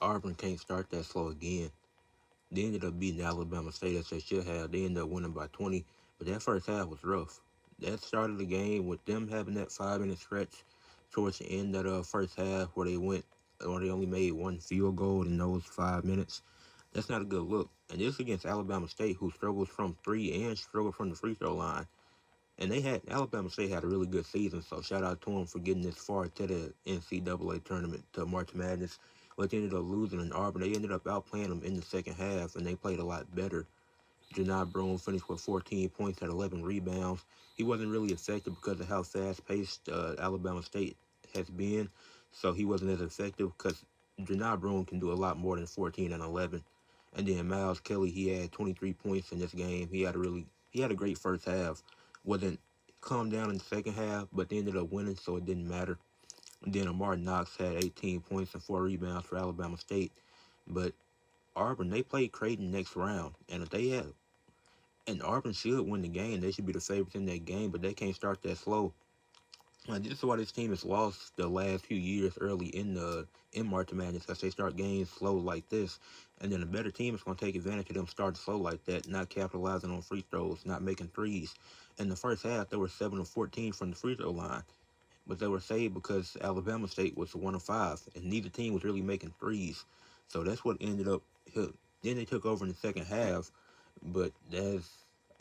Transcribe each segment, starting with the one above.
Auburn can't start that slow again. They ended up beating Alabama State as they should have. They ended up winning by 20, but that first half was rough. That started the game with them having that 5 minute stretch towards the end of the first half where they only made one field goal in those 5 minutes. That's not a good look. And this against Alabama State, who struggles from three and struggles from the free throw line. And Alabama State had a really good season, so shout out to them for getting this far to the NCAA tournament, to March Madness. But they ended up losing in Auburn. They ended up outplaying them in the second half, and they played a lot better. Janai Broome finished with 14 points at 11 rebounds. He wasn't really effective because of how fast-paced Alabama State has been, so he wasn't as effective because Janai Broome can do a lot more than 14 and 11. And then Miles Kelly, he had 23 points in this game. He had a great first half. Wasn't calmed down in the second half, but they ended up winning, so it didn't matter. And then Amar Knox had 18 points and 4 rebounds for Alabama State. But Auburn, they played Creighton next round, and if they had and Auburn should win the game. They should be the favorites in that game, but they can't start that slow. This is why this team has lost the last few years early in March Madness, because they start games slow like this, and then a better team is going to take advantage of them starting slow like that, not capitalizing on free throws, not making threes. In the first half, they were 7 of 14 from the free throw line, but they were saved because Alabama State was 1 of 5, and neither team was really making threes. So that's what ended up. Then they took over in the second half, but as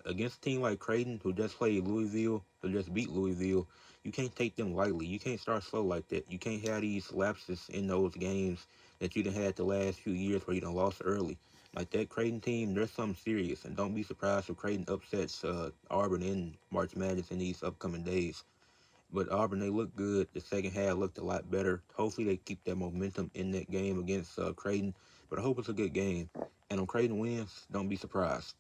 against a team like Creighton, who just played Louisville, who just beat Louisville, you can't take them lightly. You can't start slow like that. You can't have these lapses in those games that you done had the last few years where you done lost early. Like that Creighton team, there's something serious, and don't be surprised if Creighton upsets Auburn in March Madness in these upcoming days. But Auburn, they look good. The second half looked a lot better. Hopefully, they keep that momentum in that game against Creighton. But I hope it's a good game. And if Creighton wins, don't be surprised.